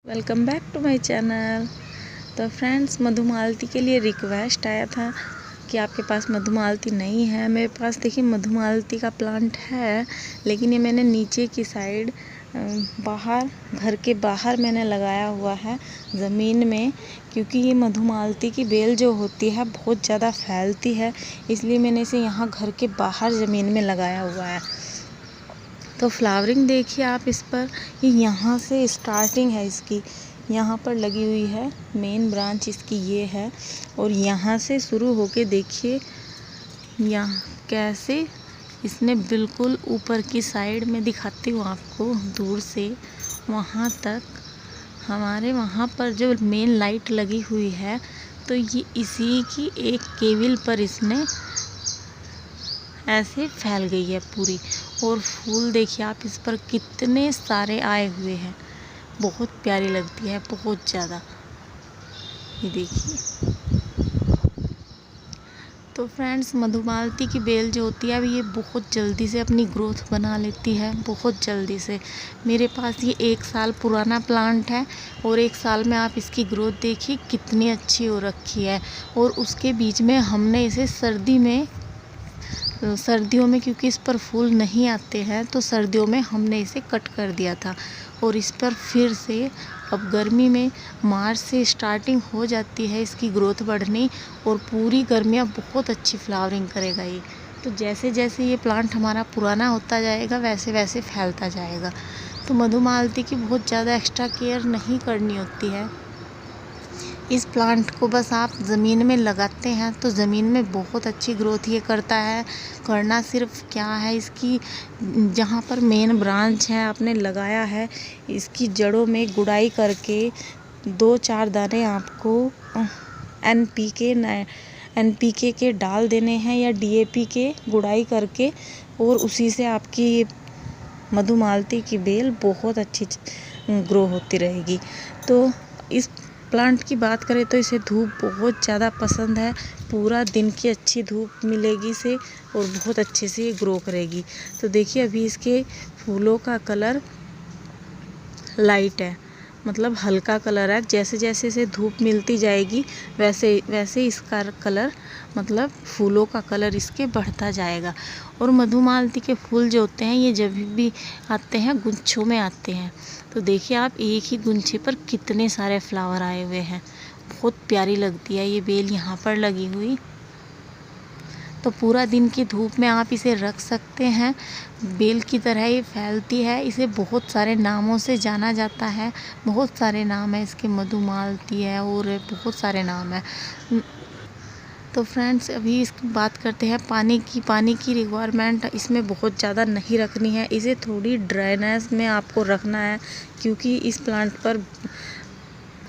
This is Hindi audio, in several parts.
Welcome back to my channel. तो फ्रेंड्स, मधुमालती के लिए रिक्वेस्ट आया था कि आपके पास मधुमालती नहीं है। मेरे पास देखिए मधुमालती का प्लांट है, लेकिन ये मैंने नीचे की साइड बाहर, घर के बाहर मैंने लगाया हुआ है ज़मीन में, क्योंकि ये मधुमालती की बेल जो होती है बहुत ज़्यादा फैलती है, इसलिए मैंने इसे यहाँ घर के बाहर ज़मीन में लगाया हुआ है। तो फ्लावरिंग देखिए आप इस पर, ये यहाँ से स्टार्टिंग है इसकी, यहाँ पर लगी हुई है, मेन ब्रांच इसकी ये है, और यहाँ से शुरू होके देखिए यहाँ कैसे इसने बिल्कुल ऊपर की साइड में, दिखाती हूँ आपको दूर से, वहाँ तक हमारे वहाँ पर जो मेन लाइट लगी हुई है, तो ये इसी की एक केबल पर इसने ऐसे फैल गई है पूरी। और फूल देखिए आप इस पर कितने सारे आए हुए हैं, बहुत प्यारी लगती है, बहुत ज़्यादा। ये देखिए। तो फ्रेंड्स, मधुमालती की बेल जो होती है ये बहुत जल्दी से अपनी ग्रोथ बना लेती है, बहुत जल्दी से। मेरे पास ये 1 साल पुराना प्लांट है, और 1 साल में आप इसकी ग्रोथ देखिए कितनी अच्छी हो रखी है। और उसके बीच में हमने इसे सर्दियों में क्योंकि इस पर फूल नहीं आते हैं, तो सर्दियों में हमने इसे कट कर दिया था, और इस पर फिर से अब गर्मी में मार्च से स्टार्टिंग हो जाती है इसकी ग्रोथ बढ़नी, और पूरी गर्मियाँ बहुत अच्छी फ्लावरिंग करेगा ये। तो जैसे जैसे ये प्लांट हमारा पुराना होता जाएगा वैसे वैसे फैलता जाएगा। तो मधुमालती की बहुत ज़्यादा एक्स्ट्रा केयर नहीं करनी होती है। इस प्लांट को बस आप ज़मीन में लगाते हैं तो ज़मीन में बहुत अच्छी ग्रोथ ये करता है। करना सिर्फ क्या है, इसकी जहाँ पर मेन ब्रांच है आपने लगाया है, इसकी जड़ों में गुड़ाई करके 2-4 दाने आपको NPK के डाल देने हैं, या DAP के गुड़ाई करके, और उसी से आपकी मधुमालती की बेल बहुत अच्छी ग्रो होती रहेगी। तो इस प्लांट की बात करें तो इसे धूप बहुत ज़्यादा पसंद है, पूरा दिन की अच्छी धूप मिलेगी इसे, और बहुत अच्छे से ये ग्रो करेगी। तो देखिए अभी इसके फूलों का कलर लाइट है, मतलब हल्का कलर है। जैसे जैसे इसे धूप मिलती जाएगी वैसे वैसे इसका कलर, मतलब फूलों का कलर इसके बढ़ता जाएगा। और मधुमालती के फूल जो होते हैं ये जब भी आते हैं गुच्छों में आते हैं। तो देखिए आप, एक ही गुच्छे पर कितने सारे फ्लावर आए हुए हैं, बहुत प्यारी लगती है ये बेल यहाँ पर लगी हुई। तो पूरा दिन की धूप में आप इसे रख सकते हैं, बेल की तरह ये फैलती है। इसे बहुत सारे नामों से जाना जाता है, बहुत सारे नाम है इसके, मधुमालती है और बहुत सारे नाम है। तो फ्रेंड्स, अभी इसकी बात करते हैं पानी की रिक्वायरमेंट इसमें बहुत ज़्यादा नहीं रखनी है, इसे थोड़ी ड्राइनेस में आपको रखना है, क्योंकि इस प्लांट पर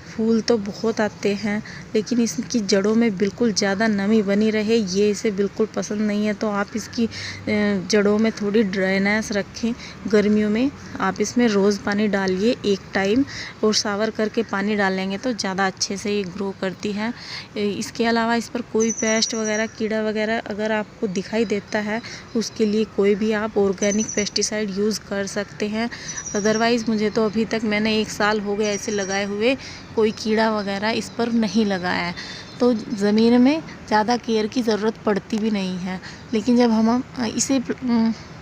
फूल तो बहुत आते हैं, लेकिन इसकी जड़ों में बिल्कुल ज़्यादा नमी बनी रहे ये इसे बिल्कुल पसंद नहीं है। तो आप इसकी जड़ों में थोड़ी ड्राइनेस रखें। गर्मियों में आप इसमें रोज़ पानी डालिए 1 टाइम, और सावर करके पानी डालेंगे तो ज़्यादा अच्छे से ये ग्रो करती है। इसके अलावा इस पर कोई पेस्ट वगैरह, कीड़ा वगैरह अगर आपको दिखाई देता है, उसके लिए कोई भी आप ऑर्गेनिक पेस्टिसाइड यूज़ कर सकते हैं। अदरवाइज़ मुझे तो अभी तक, मैंने 1 साल हो गया इसे लगाए हुए, कोई कीड़ा वगैरह इस पर नहीं लगाया है। तो ज़मीन में ज़्यादा केयर की ज़रूरत पड़ती भी नहीं है। लेकिन जब हम इसे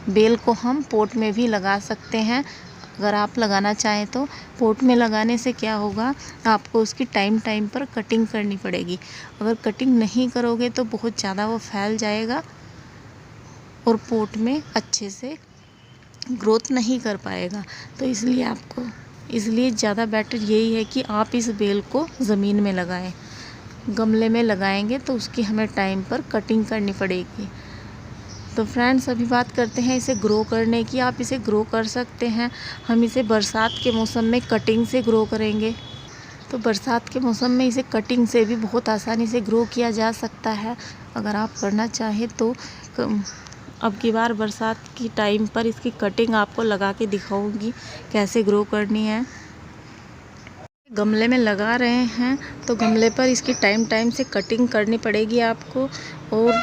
बेल को हम पॉट में भी लगा सकते हैं, अगर आप लगाना चाहें तो। पॉट में लगाने से क्या होगा, आपको उसकी टाइम पर कटिंग करनी पड़ेगी। अगर कटिंग नहीं करोगे तो बहुत ज़्यादा वो फैल जाएगा और पॉट में अच्छे से ग्रोथ नहीं कर पाएगा। तो इसलिए ज़्यादा बेटर यही है कि आप इस बेल को ज़मीन में लगाएं। गमले में लगाएंगे तो उसकी हमें टाइम पर कटिंग करनी पड़ेगी। तो फ्रेंड्स, अभी बात करते हैं इसे ग्रो करने की। आप इसे ग्रो कर सकते हैं। हम इसे बरसात के मौसम में कटिंग से ग्रो करेंगे। तो बरसात के मौसम में इसे कटिंग से भी बहुत आसानी से ग्रो किया जा सकता है, अगर आप करना चाहें तो। अब की बार बरसात की टाइम पर इसकी कटिंग आपको लगा के दिखाऊंगी कैसे ग्रो करनी है। गमले में लगा रहे हैं तो गमले पर इसकी टाइम से कटिंग करनी पड़ेगी आपको। और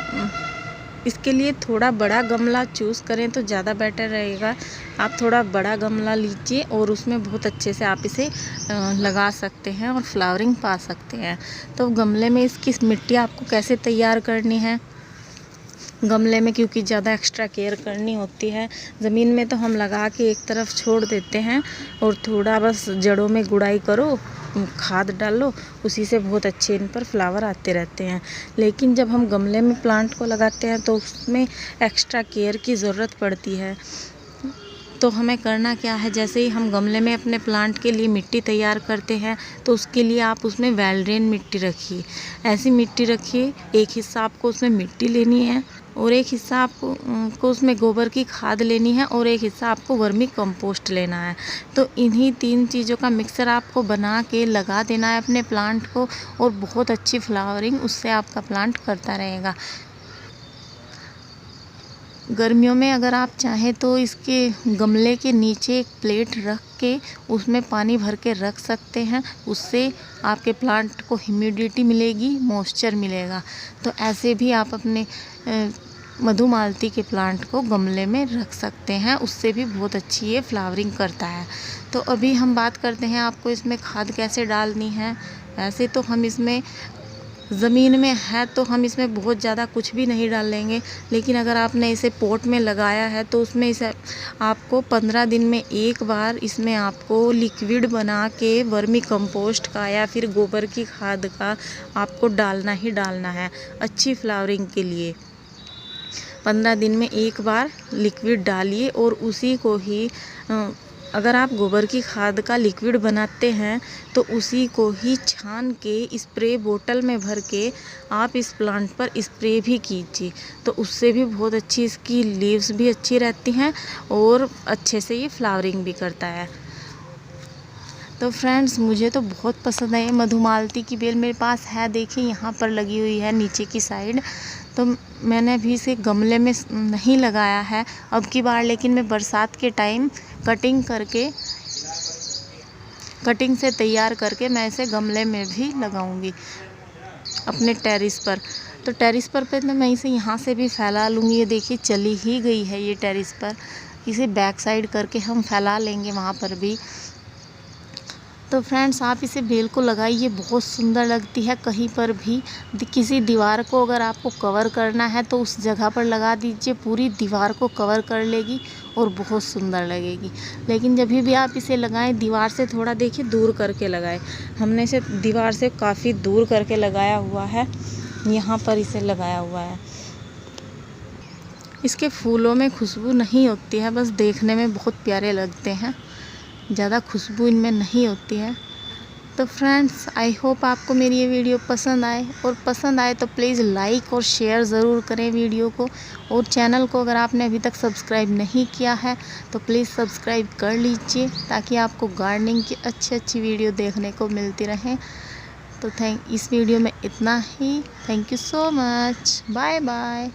इसके लिए थोड़ा बड़ा गमला चूज़ करें तो ज़्यादा बेटर रहेगा। आप थोड़ा बड़ा गमला लीजिए और उसमें बहुत अच्छे से आप इसे लगा सकते हैं और फ्लावरिंग पा सकते हैं। तो गमले में इसकी मिट्टी आपको कैसे तैयार करनी है, गमले में क्योंकि ज़्यादा एक्स्ट्रा केयर करनी होती है, ज़मीन में तो हम लगा के एक तरफ छोड़ देते हैं और थोड़ा बस जड़ों में गुड़ाई करो, खाद डालो, उसी से बहुत अच्छे इन पर फ्लावर आते रहते हैं। लेकिन जब हम गमले में प्लांट को लगाते हैं तो उसमें एक्स्ट्रा केयर की ज़रूरत पड़ती है। तो हमें करना क्या है, जैसे ही हम गमले में अपने प्लांट के लिए मिट्टी तैयार करते हैं तो उसके लिए आप उसमें वेल ड्रेन मिट्टी रखिए। ऐसी मिट्टी रखिए, एक हिस्सा आपको उसमें मिट्टी लेनी है और एक हिस्सा आपको उसमें गोबर की खाद लेनी है और एक हिस्सा आपको वर्मी कंपोस्ट लेना है। तो इन्हीं 3 चीज़ों का मिक्सर आपको बना के लगा देना है अपने प्लांट को और बहुत अच्छी फ्लावरिंग उससे आपका प्लांट करता रहेगा। गर्मियों में अगर आप चाहें तो इसके गमले के नीचे एक प्लेट रख के उसमें पानी भर के रख सकते हैं, उससे आपके प्लांट को ह्यूमिडिटी मिलेगी, मॉइस्चर मिलेगा। तो ऐसे भी आप अपने मधुमालती के प्लांट को गमले में रख सकते हैं, उससे भी बहुत अच्छी ये फ्लावरिंग करता है। तो अभी हम बात करते हैं आपको इसमें खाद कैसे डालनी है। ऐसे तो हम इसमें ज़मीन में है तो हम इसमें बहुत ज़्यादा कुछ भी नहीं डालेंगे, लेकिन अगर आपने इसे पॉट में लगाया है तो उसमें इसे आपको 15 दिन में एक बार इसमें आपको लिक्विड बना के वर्मी कंपोस्ट का या फिर गोबर की खाद का आपको डालना ही डालना है अच्छी फ्लावरिंग के लिए। 15 दिन में एक बार लिक्विड डालिए और उसी को ही अगर आप गोबर की खाद का लिक्विड बनाते हैं तो उसी को ही छान के स्प्रे बोतल में भर के आप इस प्लांट पर स्प्रे भी कीजिए। तो उससे भी बहुत अच्छी इसकी लीव्स भी अच्छी रहती हैं और अच्छे से ये फ्लावरिंग भी करता है। तो फ्रेंड्स, मुझे तो बहुत पसंद है ये मधुमालती की बेल। मेरे पास है, देखिए यहाँ पर लगी हुई है नीचे की साइड। तो मैंने अभी इसे गमले में नहीं लगाया है अब की बार, लेकिन मैं बरसात के टाइम कटिंग से तैयार करके मैं इसे गमले में भी लगाऊंगी अपने टेरिस पर। तो टेरिस पर मैं इसे यहाँ से भी फैला लूँगी। ये देखिए चली ही गई है ये टेरिस पर। इसे बैक साइड करके हम फैला लेंगे वहाँ पर भी। तो फ्रेंड्स, आप इसे बेल को लगाइए, बहुत सुंदर लगती है। कहीं पर भी किसी दीवार को अगर आपको कवर करना है तो उस जगह पर लगा दीजिए, पूरी दीवार को कवर कर लेगी और बहुत सुंदर लगेगी। लेकिन जब भी आप इसे लगाएं दीवार से थोड़ा देखिए दूर करके लगाएं। हमने इसे दीवार से काफ़ी दूर करके लगाया हुआ है, यहाँ पर इसे लगाया हुआ है। इसके फूलों में खुशबू नहीं होती है, बस देखने में बहुत प्यारे लगते हैं, ज़्यादा खुशबू इनमें नहीं होती है। तो फ्रेंड्स, आई होप आपको मेरी ये वीडियो पसंद आए, और पसंद आए तो प्लीज़ लाइक और शेयर ज़रूर करें वीडियो को। और चैनल को अगर आपने अभी तक सब्सक्राइब नहीं किया है तो प्लीज़ सब्सक्राइब कर लीजिए, ताकि आपको गार्डनिंग की अच्छी वीडियो देखने को मिलती रहें। तो इस वीडियो में इतना ही। Thank you so much. Bye bye.